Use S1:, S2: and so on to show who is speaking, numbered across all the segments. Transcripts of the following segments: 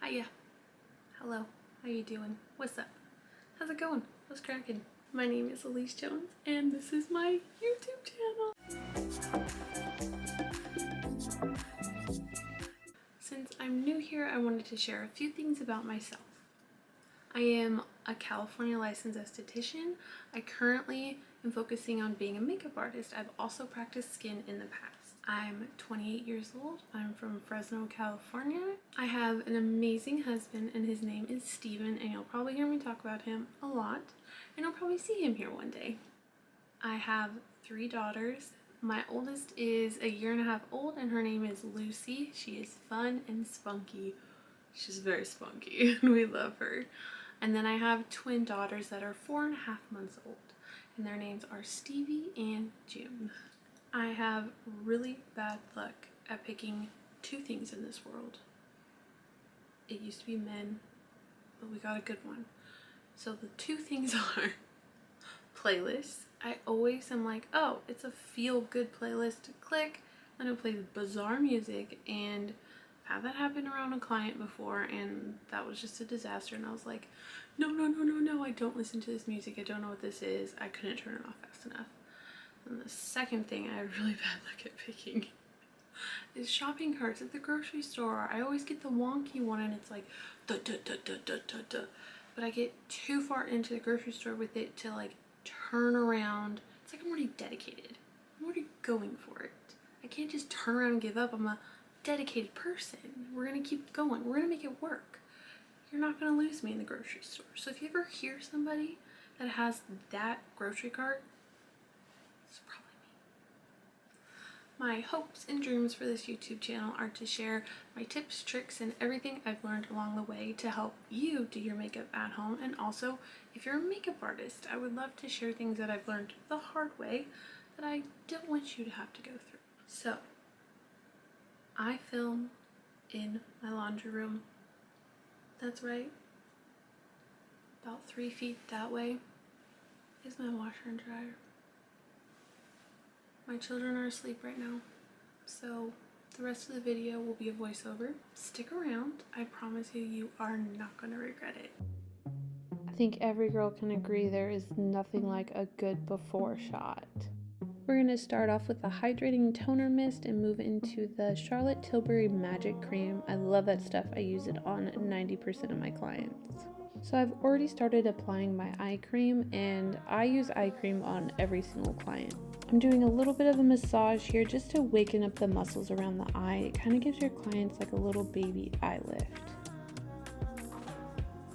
S1: Hiya. Hello. How you doing? What's up? How's it going? What's cracking? My name is Elise Jones and this is my YouTube channel. Since I'm new here, I wanted to share a few things about myself. I am a California licensed esthetician. I currently am focusing on being a makeup artist. I've also practiced skin in the past. I'm 28 years old. I'm from Fresno, California. I have an amazing husband and his name is Steven, and you'll probably hear me talk about him a lot, and you'll probably see him here one day. I have 3 daughters. My oldest is a year and a half old and her name is Lucy. She is fun and spunky. She's very spunky and we love her. And then I have twin daughters that are 4.5 months old, and their names are Stevie and June. I have really bad luck at picking 2 things in this world. It used to be men, but we got a good one. So the 2 things are playlists. I always am like, oh, it's a feel-good playlist to click, and it plays bizarre music, and I've had that happen around a client before, and that was just a disaster, and I was like, no, I don't listen to this music, I don't know what this is. I couldn't turn it off fast enough. And the second thing I have really bad luck at picking is shopping carts at the grocery store. I always get the wonky one and it's like duh, duh, duh, duh, duh, duh, duh. But I get too far into the grocery store with it to like turn around. It's like I'm already dedicated. I'm already going for it. I can't just turn around and give up. I'm a dedicated person. We're gonna keep going. We're gonna make it work. You're not gonna lose me in the grocery store. So if you ever hear somebody that has that grocery cart, it's probably me. My hopes and dreams for this YouTube channel are to share my tips, tricks, and everything I've learned along the way to help you do your makeup at home. And also, if you're a makeup artist, I would love to share things that I've learned the hard way that I don't want you to have to go through. So, I film in my laundry room. That's right. About 3 feet that way is my washer and dryer. My children are asleep right now, so the rest of the video will be a voiceover. Stick around. I promise you, you are not going to regret it. I think every girl can agree there is nothing like a good before shot. We're going to start off with the hydrating toner mist and move into the Charlotte Tilbury Magic Cream. I love that stuff. I use it on 90% of my clients. So I've already started applying my eye cream, and I use eye cream on every single client. I'm doing a little bit of a massage here just to waken up the muscles around the eye. It kind of gives your clients like a little baby eye lift.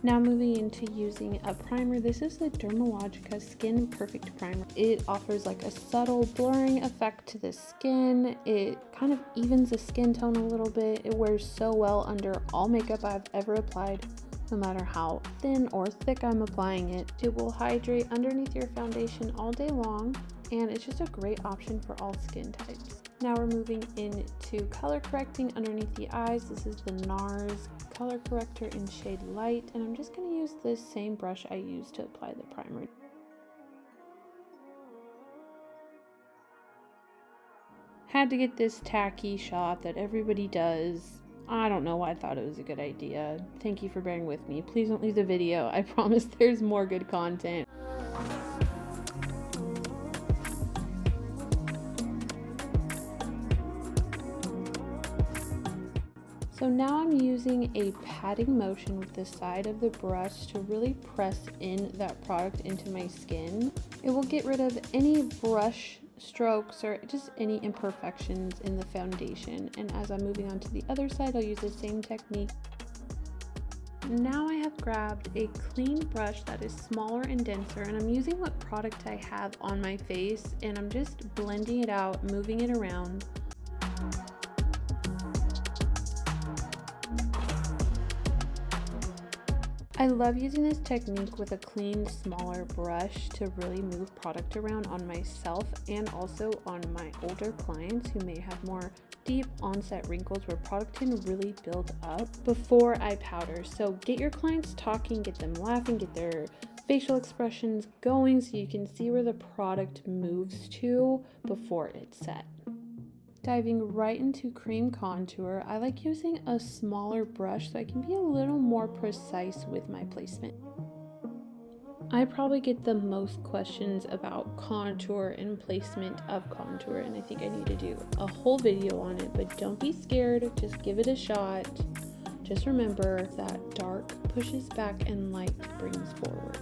S1: Now moving into using a primer. This is the Dermalogica Skinperfect primer. It offers like a subtle blurring effect to the skin. It kind of evens the skin tone a little bit. It wears so well under all makeup I've ever applied, no matter how thin or thick I'm applying it. It will hydrate underneath your foundation all day long, and it's just a great option for all skin types. Now we're moving into color correcting underneath the eyes. This is the Nars color corrector in shade Light, and I'm just going to use this same brush I used to apply the primer. Had to get this tacky shot that everybody does. I don't know why I thought it was a good idea. Thank you for bearing with me. Please don't leave the video. I promise there's more good content. So now I'm using a patting motion with the side of the brush to really press in that product into my skin. It will get rid of any brush strokes or just any imperfections in the foundation. And as I'm moving on to the other side, I'll use the same technique. Now I have grabbed a clean brush that is smaller and denser, and I'm using what product I have on my face, and I'm just blending it out, moving it around. I love using this technique with a clean, smaller brush to really move product around on myself and also on my older clients who may have more deep onset wrinkles where product can really build up before I powder. So get your clients talking, get them laughing, get their facial expressions going so you can see where the product moves to before it's set. Diving right into cream contour, I like using a smaller brush so I can be a little more precise with my placement. I probably get the most questions about contour and placement of contour, and I think I need to do a whole video on it, but don't be scared, just give it a shot. Just remember that dark pushes back and light brings forward.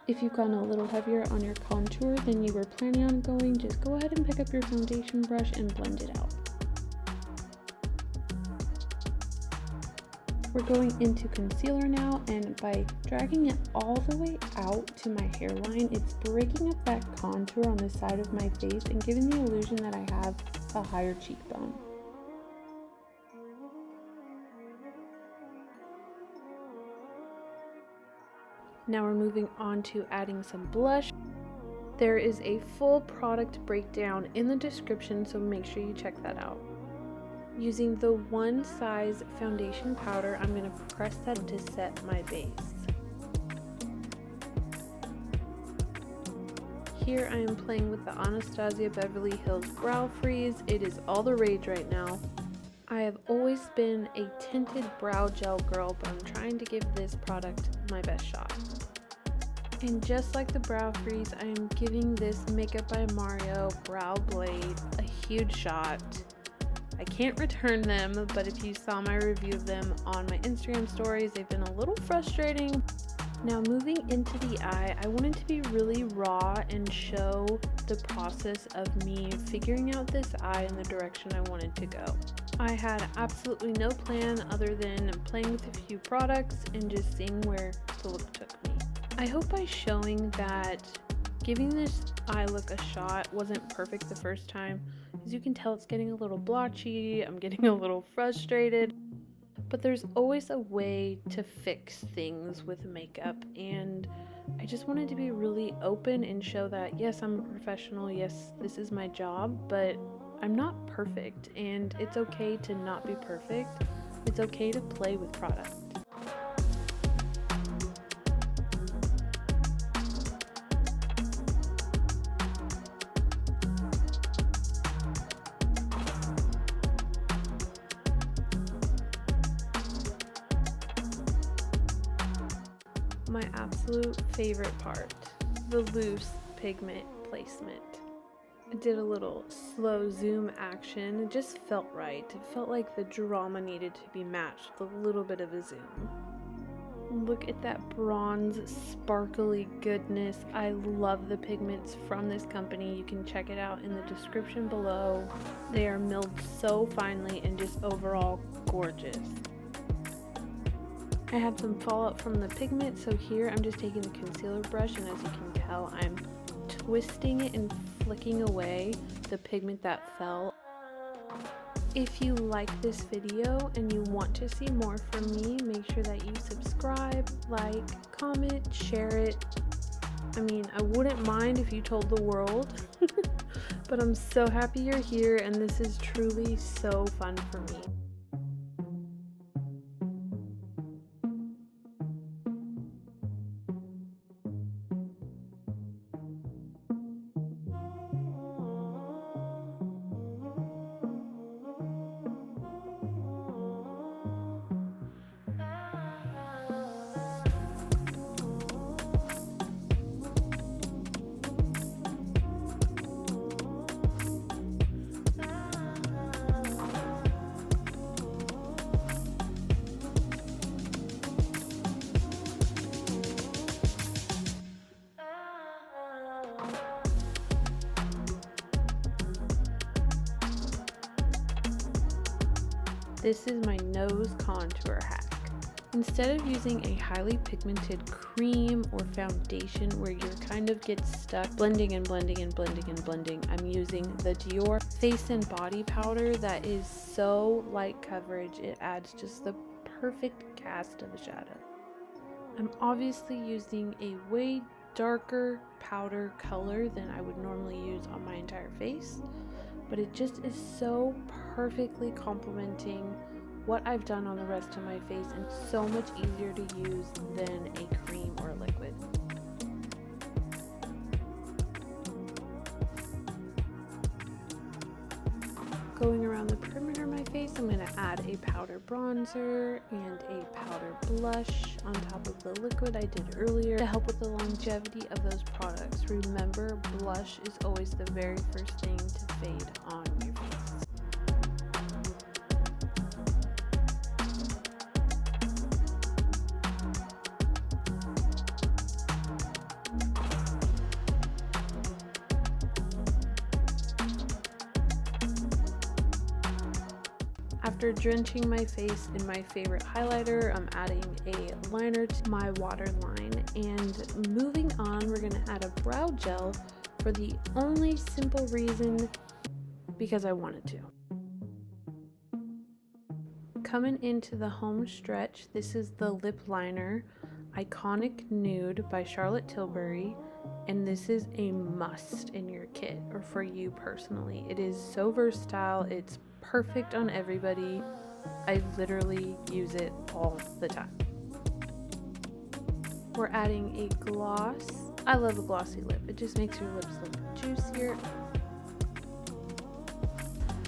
S1: If you've gone a little heavier on your contour than you were planning on going, just go ahead and pick up your foundation brush and blend it out. We're going into concealer now, and by dragging it all the way out to my hairline, it's breaking up that contour on the side of my face and giving the illusion that I have a higher cheekbone. Now we're moving on to adding some blush. There is a full product breakdown in the description, so make sure you check that out. Using the one size foundation powder, I'm going to press that to set my base. Here I am playing with the Anastasia Beverly Hills Brow Freeze. It is all the rage right now. I have always been a tinted brow gel girl, but I'm trying to give this product my best shot. And just like the Brow Freeze, I am giving this Makeup by Mario Brow Blade a huge shot. I can't return them, but if you saw my review of them on my Instagram stories, they've been a little frustrating. Now moving into the eye, I wanted to be really raw and show the process of me figuring out this eye in the direction I wanted to go. I had absolutely no plan other than playing with a few products and just seeing where the look took me. I hope by showing that giving this eye look a shot wasn't perfect the first time. As you can tell, it's getting a little blotchy, I'm getting a little frustrated, but there's always a way to fix things with makeup, and I just wanted to be really open and show that yes, I'm a professional, yes, this is my job, but I'm not perfect, and it's okay to not be perfect. It's okay to play with product. My absolute favorite part, the loose pigment placement. I did a little slow zoom action. It just felt right. It felt like the drama needed to be matched with a little bit of a zoom. Look at that bronze sparkly goodness. I love the pigments from this company. You can check it out in the description below. They are milled so finely and just overall gorgeous. I had some fallout from the pigment, so here I'm just taking the concealer brush, and as you can tell, I'm twisting it and flicking away the pigment that fell. If you like this video and you want to see more from me, make sure that you subscribe, like, comment, share it. I mean, I wouldn't mind if you told the world, but I'm so happy you're here, and this is truly so fun for me. This is my nose contour hack. Instead of using a highly pigmented cream or foundation where you kind of get stuck blending and blending and blending and blending, I'm using the Dior Face and Body Powder that is so light coverage. It adds just the perfect cast of a shadow. I'm obviously using a way darker powder color than I would normally use on my entire face, but it just is so perfectly complementing what I've done on the rest of my face and so much easier to use than a cream or a liquid. going around the perimeter of my face, I'm going to add a powder bronzer and a powder blush on top of the liquid I did earlier to help with the longevity of those products. Remember, blush is always the very first thing to fade on your face. After drenching my face in my favorite highlighter, I'm adding a liner to my waterline, and moving on, we're going to add a brow gel for the only simple reason because I wanted to. Coming into the home stretch, this is the lip liner, Iconic Nude by Charlotte Tilbury, and this is a must in your kit, or for you personally. It is so versatile, it's perfect on everybody. I literally use it all the time. We're adding a gloss. I love a glossy lip. It just makes your lips look juicier.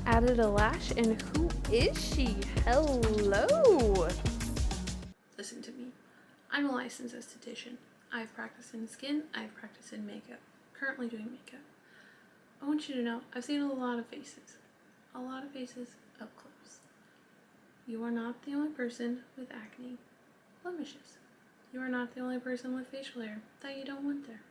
S1: Added a lash, and who is she? Hello! Listen to me. I'm a licensed esthetician. I've practiced in skin, I've practiced in makeup. Currently doing makeup. I want you to know, I've seen a lot of faces. A lot of faces up close. You are not the only person with acne, blemishes. You are not the only person with facial hair that you don't want there.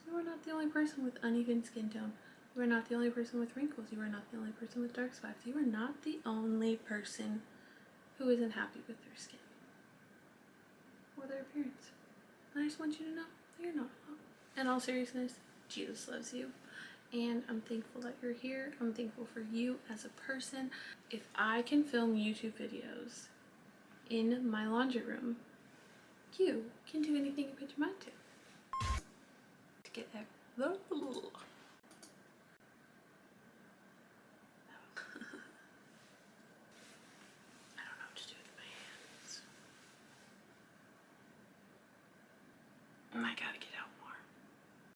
S1: You are not the only person with uneven skin tone. You are not the only person with wrinkles. You are not the only person with dark spots. You are not the only person who isn't happy with their skin or their appearance. And I just want you to know that you're not alone. In all seriousness, Jesus loves you. And I'm thankful that you're here. I'm thankful for you as a person. If I can film YouTube videos in my laundry room, you can do anything you put your mind to. To get that